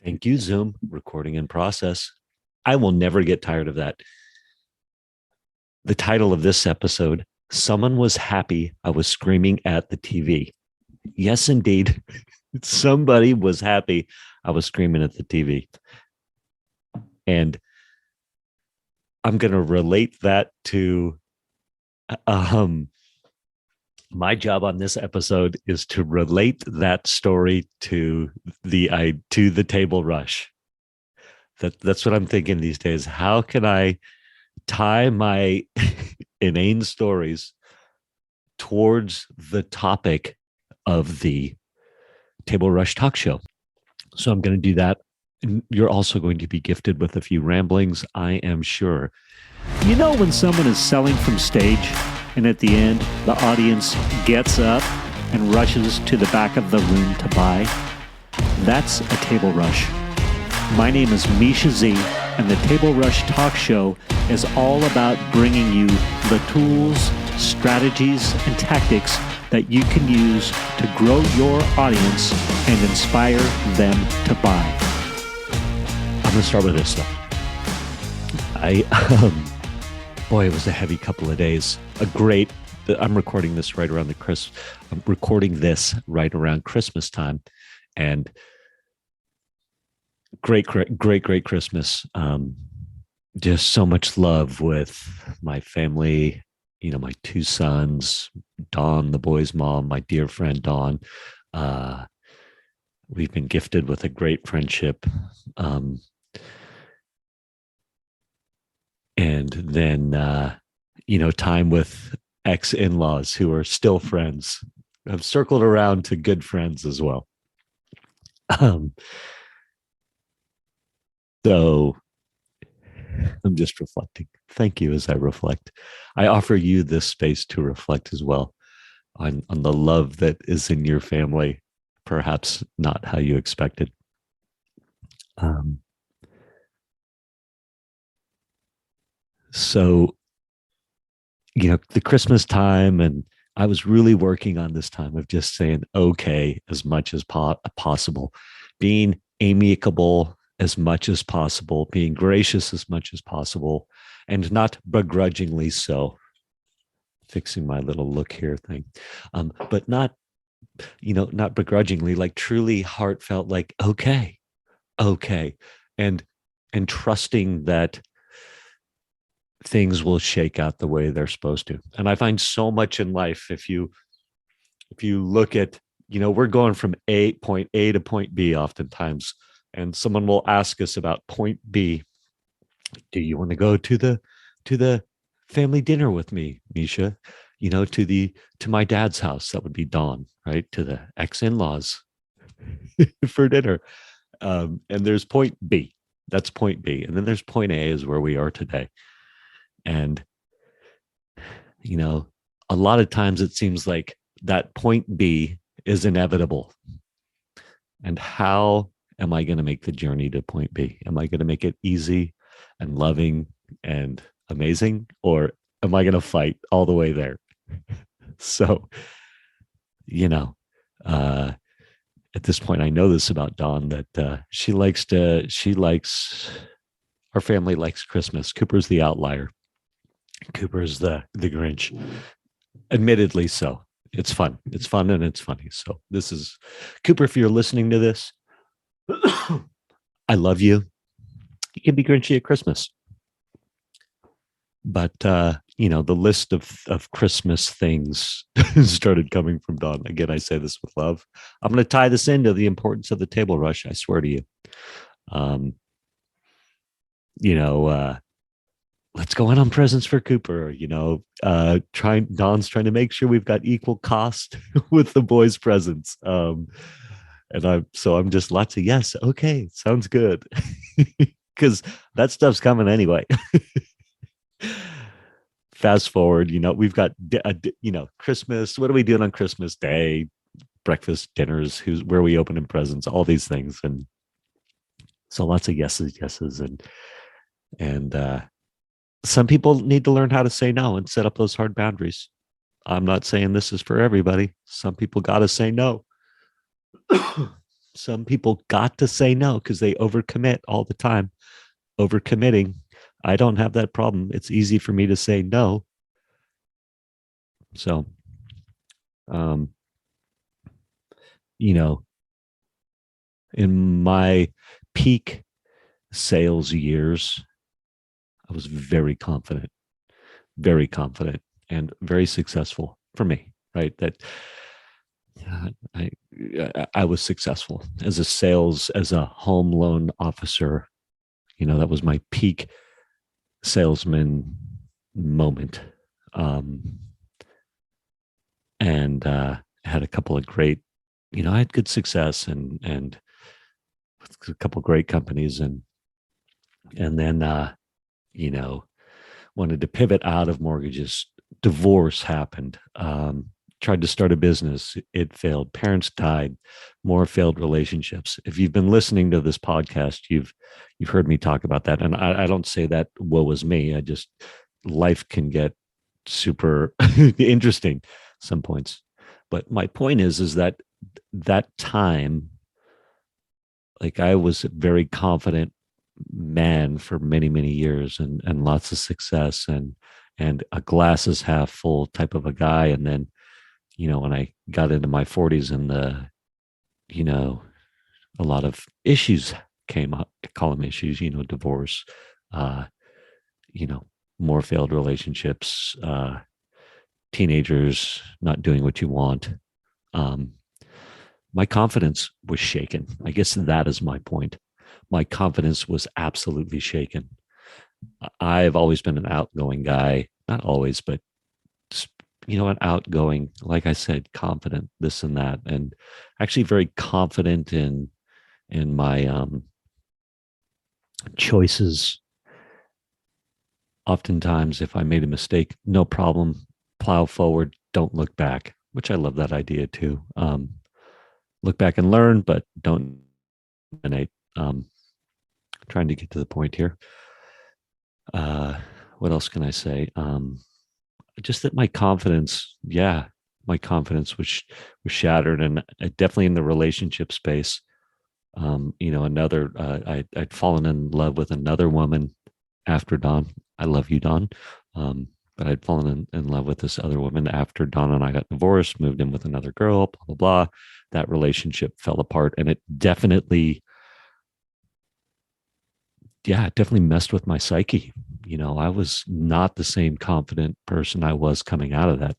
Thank you, Zoom. Recording in process. I will never get tired of that. The title of this episode, Someone Was Happy I Was Screaming at the TV. Yes, indeed. Somebody was happy I was screaming at the TV. And I'm going to relate that to my job on this episode is to relate that story to the table rush. That's what I'm thinking these days. How can I tie my inane stories towards the topic of the Table Rush talk show? So I'm going to do that. And you're also going to be gifted with a few ramblings, I am sure. You know when someone is selling from stage and at the end, the audience gets up and rushes to the back of the room to buy? That's a table rush. My name is Mischa Z, and the Table Rush Talk Show is all about bringing you the tools, strategies, and tactics that you can use to grow your audience and inspire them to buy. I'm going to start with this stuff. Boy, it was a heavy couple of days. I'm recording this right around Christmas time, and great Christmas. Just so much love with my family, my two sons, Dawn, the boy's mom, my dear friend Dawn. We've been gifted with a great friendship. And then, time with ex-in-laws who are still friends. I've circled around to good friends as well. So I'm just reflecting. Thank you as I reflect. I offer you this space to reflect as well on the love that is in your family, perhaps not how you expected. So, the Christmas time, and I was really working on this time of just saying okay as much as possible, being amicable as much as possible, being gracious as much as possible, and not begrudgingly so. Fixing my little look here thing, but not begrudgingly, like truly heartfelt, like okay, and trusting that things will shake out the way they're supposed to. And I find so much in life, if you look at, we're going from point A to point B oftentimes, and someone will ask us about point B. Do you want to go to the family dinner with me, Mischa? To my dad's house, that would be Dawn, right? To the ex-in-laws for dinner. And there's point B. That's point B. And then there's point A, is where we are today. And, a lot of times it seems like that point B is inevitable. And how am I going to make the journey to point B? Am I going to make it easy and loving and amazing? Or am I going to fight all the way there? So, at this point, I know this about Dawn, that our family likes Christmas. Cooper's the outlier. Cooper's the Grinch. Admittedly so. It's fun. It's fun and it's funny. So this is Cooper. If you're listening to this, I love you. You can be Grinchy at Christmas. But the list of Christmas things started coming from Dawn. Again, I say this with love. I'm going to tie this into the importance of the table rush. I swear to you. Let's go in on presents for Cooper. Dawn's trying to make sure we've got equal cost with the boys' presents. And I'm just lots of yes. Okay, sounds good, because that stuff's coming anyway. Fast forward, we've got Christmas. What are we doing on Christmas Day? Breakfast, dinners. Where are we opening presents? All these things, and so lots of yeses, and some people need to learn how to say no and set up those hard boundaries. I'm not saying this is for everybody. Some people got to say no. Some people got to say no because they overcommit all the time. Overcommitting. I don't have that problem. It's easy for me to say no. So, um, you know, in my peak sales years, I was very confident, and very successful for me. Right, that I I was successful as a sales as a home loan officer. That was my peak salesman moment, um, and had a couple of great. I had good success and a couple of great companies, and then you know wanted to pivot out of mortgages. Divorce happened. Tried to start a business. It failed. Parents died. More failed relationships. If you've been listening to this podcast, you've heard me talk about that. And I don't say that woe is me. I just life can get super interesting some points. But my point is that that time, like I was a very confident man for many, many years, and lots of success, and a glass is half full type of a guy. And then, when I got into my 40s, and you know, a lot of issues came up. I call them issues, divorce, uh, you know, more failed relationships, teenagers not doing what you want. Um, my confidence was shaken. I guess that is my point. My confidence was absolutely shaken. I've always been an outgoing guy, not always, but an outgoing, like I said, confident, this and that, and actually very confident in my choices. Oftentimes, if I made a mistake, no problem, plow forward, don't look back, which I love that idea too. Look back and learn, but don't eliminate. Trying to get to the point here. Uh, what else can I say? Just that my confidence was shattered, and definitely in the relationship space. I'd fallen in love with another woman after Dawn. I love you, Dawn. But I'd fallen in love with this other woman after Dawn and I got divorced, moved in with another girl, blah, blah, blah. That relationship fell apart, and it definitely messed with my psyche. I was not the same confident person I was coming out of that. It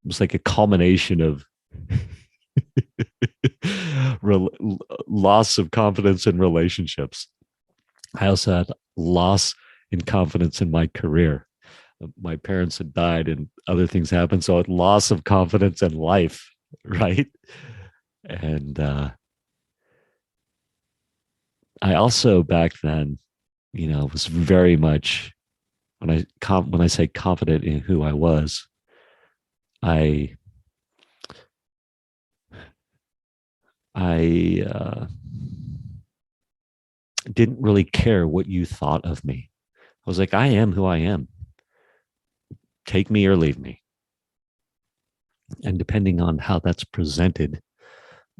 was like a culmination of loss of confidence in relationships. I also had loss in confidence in my career. My parents had died and other things happened. So I had loss of confidence in life, right? And I also back then, was very much when I say confident in who I was, I didn't really care what you thought of me. I was like, I am who I am. Take me or leave me. And depending on how that's presented,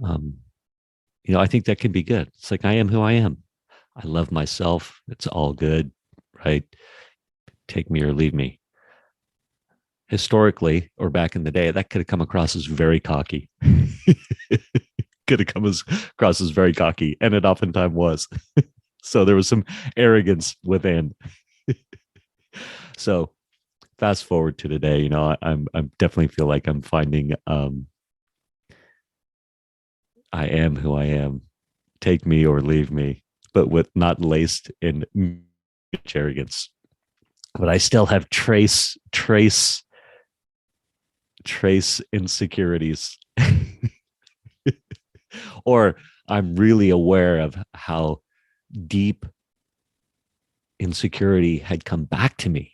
I think that can be good. It's like, I am who I am. I love myself. It's all good, right? Take me or leave me. Historically, or back in the day, that could have come across as very cocky. Could have come across as very cocky, and it oftentimes was. So there was some arrogance within. So fast forward to today, I'm definitely feel like I'm finding I am who I am. Take me or leave me, but with not laced in arrogance. But I still have trace insecurities. Or I'm really aware of how deep insecurity had come back to me,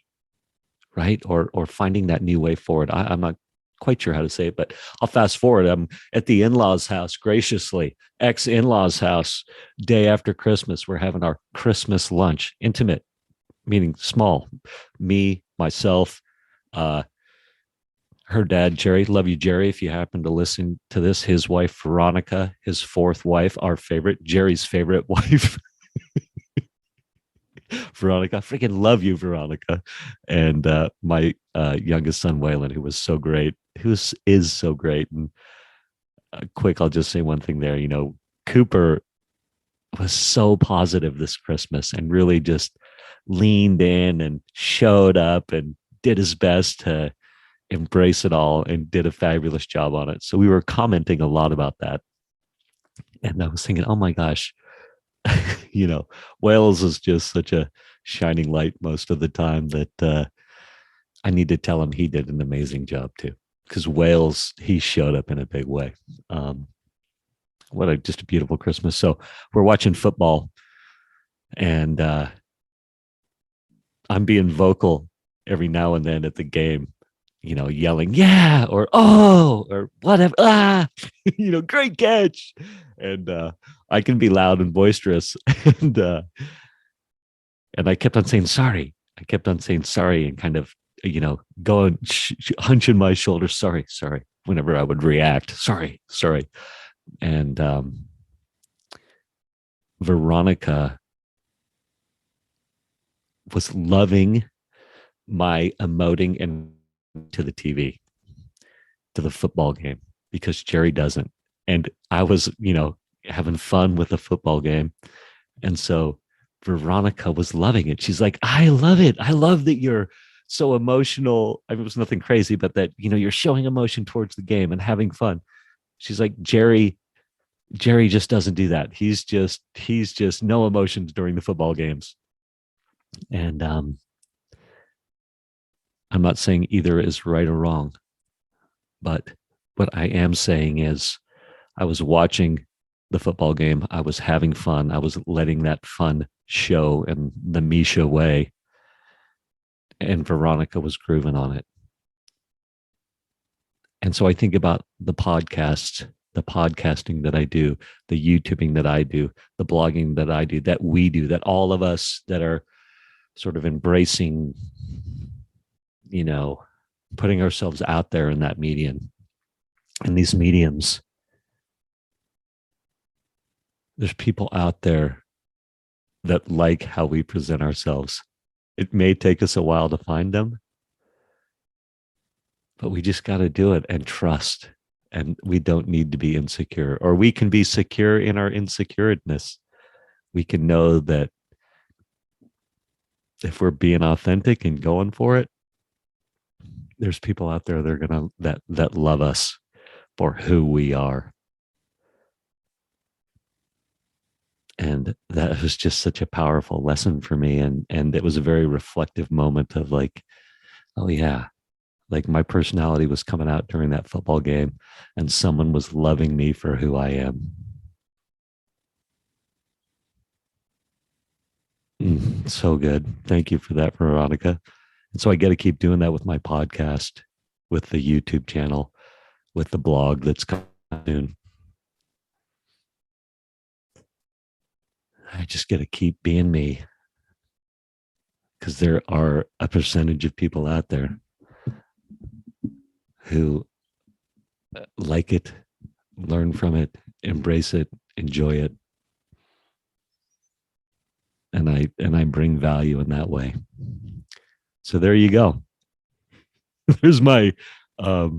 right? Or finding that new way forward. I'm not quite sure how to say it, but I'll fast forward. I'm at the in-laws' house, graciously, ex-in-laws' house, day after Christmas. We're having our Christmas lunch, intimate, meaning small. Me, myself, her dad, Jerry. Love you, Jerry. If you happen to listen to this, his wife, Veronica, his fourth wife, our favorite, Jerry's favorite wife, Veronica. I freaking love you, Veronica. And my youngest son, Waylon, who was so great, is so great. And quick, I'll just say one thing there. You know, Cooper was so positive this Christmas and really just leaned in and showed up and did his best to embrace it all and did a fabulous job on it. So we were commenting a lot about that. And I was thinking, oh my gosh, you know, Wales is just such a shining light most of the time that I need to tell him he did an amazing job too. Because Wales, he showed up in a big way. Just a beautiful Christmas. So we're watching football and I'm being vocal every now and then at the game, you know, yelling, yeah, or oh, or whatever, you know, great catch. And I can be loud and boisterous. And I kept on saying sorry. And kind of, you know, going, hunching my shoulders, sorry, whenever I would react, sorry. And Veronica was loving my emoting and to the TV, to the football game, because Jerry doesn't. And I was, you know, having fun with the football game. And so Veronica was loving it. She's like, I love it. I love that you're so emotional. I mean, it was nothing crazy, but that, you know, you're showing emotion towards the game and having fun. She's like, Jerry just doesn't do that. He's just no emotions during the football games. And I'm not saying either is right or wrong, but what I am saying is I was watching the football game. I was having fun. I was letting that fun show in the Mischa way. And Veronica was grooving on it. And so I think about the podcasting that I do, the YouTubing that I do, the blogging that I do, that we do, that all of us that are sort of embracing, you know, putting ourselves out there in that medium, in these mediums. There's people out there that like how we present ourselves. It may take us a while to find them, but we just got to do it and trust. And we don't need to be insecure, or we can be secure in our insecureness. We can know that if we're being authentic and going for it, there's people out there that love us for who we are. And that was just such a powerful lesson for me. And it was a very reflective moment of like, oh yeah, like my personality was coming out during that football game and someone was loving me for who I am. So good. Thank you for that, Veronica. And so I get to keep doing that with my podcast, with the YouTube channel, with the blog that's coming soon. I just get to keep being me, because there are a percentage of people out there who like it, learn from it, embrace it, enjoy it. And I bring value in that way. So there you go. There's my, I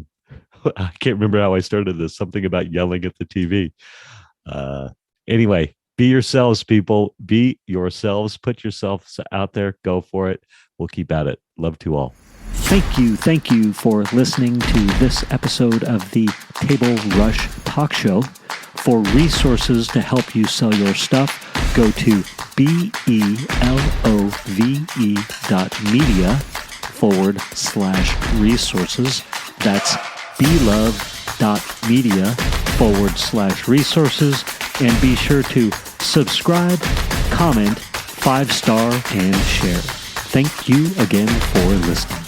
can't remember how I started this, something about yelling at the TV. Anyway, be yourselves, people. Be yourselves. Put yourselves out there. Go for it. We'll keep at it. Love to all. Thank you for listening to this episode of the Table Rush Talk Show. For resources to help you sell your stuff, go to belove.media/resources. That's belove.media/resources. And be sure to subscribe, comment, 5-star, and share. Thank you again for listening.